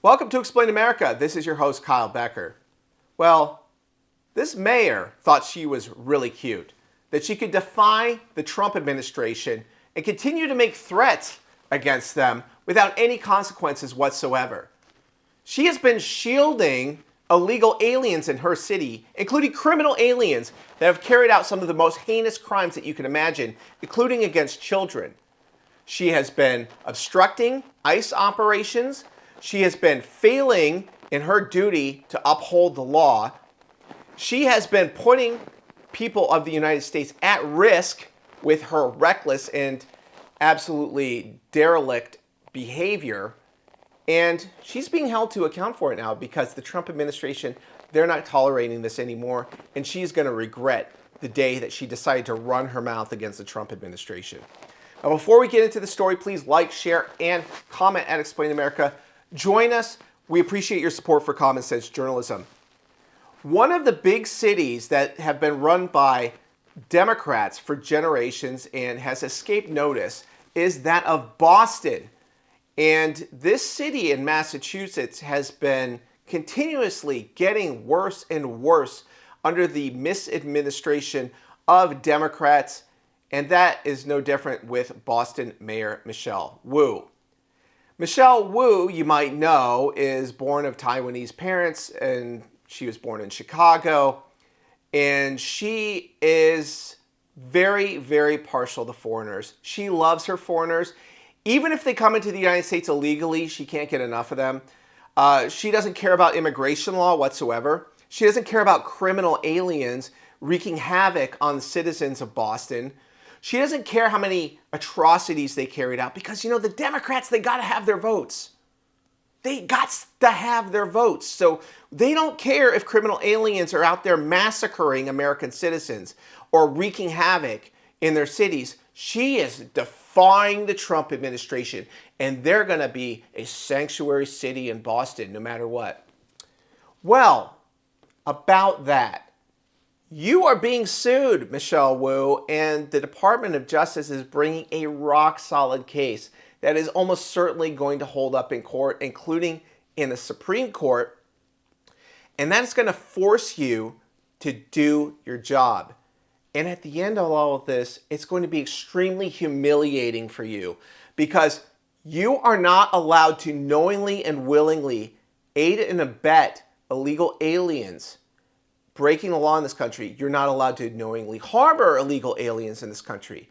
Welcome to Explain America. This is your host, Kyle Becker. Well, this mayor thought she was really cute, that she could defy the Trump administration and continue to make threats against them without any consequences whatsoever. She has been shielding illegal aliens in her city, including criminal aliens that have carried out some of the most heinous crimes that you can imagine, including against children. She has been obstructing ICE operations. She has been failing in her duty to uphold the law. She has been putting people of the United States at risk with her reckless and absolutely derelict behavior. And she's being held to account for it now because the Trump administration, they're not tolerating this anymore. And she's going to regret the day that she decided to run her mouth against the Trump administration. Now, before we get into the story, please like, share, and comment at Explain America. Join us. We appreciate your support for common sense journalism. One of the big cities that have been run by Democrats for generations and has escaped notice is that of Boston. And this city in Massachusetts has been continuously getting worse and worse under the misadministration of Democrats. And that is no different with Boston Mayor Michelle Wu. Michelle Wu, you might know, is born of Taiwanese parents, and she was born in Chicago. And she is very, very partial to foreigners. She loves her foreigners. Even if they come into the United States illegally, she can't get enough of them. She doesn't care about immigration law whatsoever. She doesn't care about criminal aliens wreaking havoc on the citizens of Boston. She doesn't care how many atrocities they carried out because, the Democrats, they got to have their votes. They got to have their votes. So they don't care if criminal aliens are out there massacring American citizens or wreaking havoc in their cities. She is defying the Trump administration, and they're going to be a sanctuary city in Boston no matter what. Well, about that. You are being sued, Michelle Wu, and the Department of Justice is bringing a rock-solid case that is almost certainly going to hold up in court, including in the Supreme Court, and that's going to force you to do your job. And at the end of all of this, it's going to be extremely humiliating for you because you are not allowed to knowingly and willingly aid and abet illegal aliens breaking the law in this country. You're not allowed to knowingly harbor illegal aliens in this country.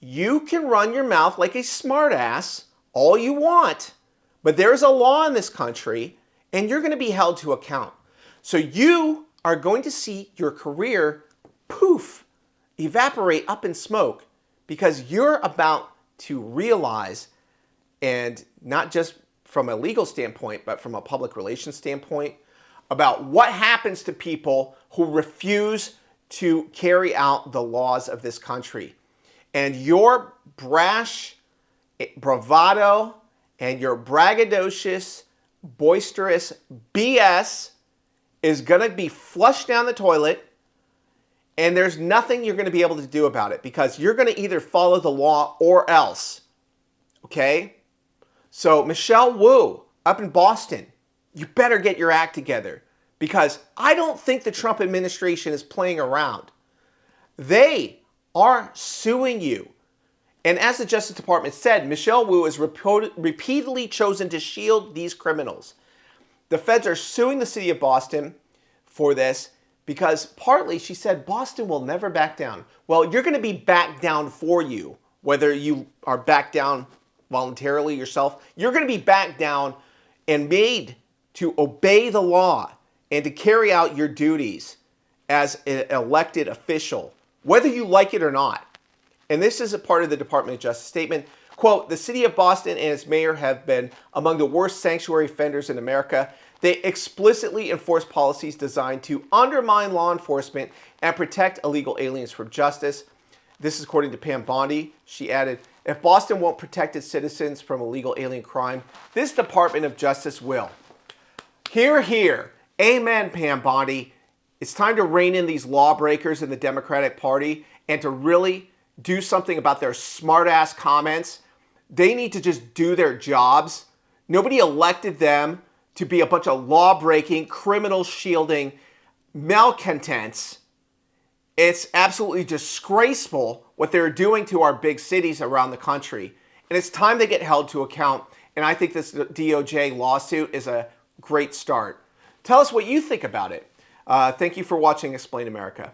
You can run your mouth like a smartass all you want, but there's a law in this country and you're going to be held to account. So you are going to see your career, poof, evaporate up in smoke because you're about to realize, and not just from a legal standpoint, but from a public relations standpoint, about what happens to people who refuse to carry out the laws of this country. And your brash bravado and your braggadocious, boisterous BS is going to be flushed down the toilet, and there's nothing you're going to be able to do about it because you're going to either follow the law or else. Okay? So Michelle Wu up in Boston, you better get your act together because I don't think the Trump administration is playing around. They are suing you. And as the Justice Department said, Michelle Wu is repeatedly chosen to shield these criminals. The feds are suing the city of Boston for this because partly she said Boston will never back down. Well, you're going to be backed down for you, whether you are backed down voluntarily yourself. You're going to be backed down and made to obey the law and to carry out your duties as an elected official, whether you like it or not. And this is a part of the Department of Justice statement. Quote, the city of Boston and its mayor have been among the worst sanctuary offenders in America. They explicitly enforce policies designed to undermine law enforcement and protect illegal aliens from justice. This is according to Pam Bondi. She added, if Boston won't protect its citizens from illegal alien crime, this Department of Justice will. Hear, hear. Amen, Pam Bondi. It's time to rein in these lawbreakers in the Democratic Party and to really do something about their smart-ass comments. They need to just do their jobs. Nobody elected them to be a bunch of law-breaking, criminal-shielding malcontents. It's absolutely disgraceful what they're doing to our big cities around the country. And it's time they get held to account. And I think this DOJ lawsuit is a great start. Tell us what you think about it. Thank you for watching Explain America.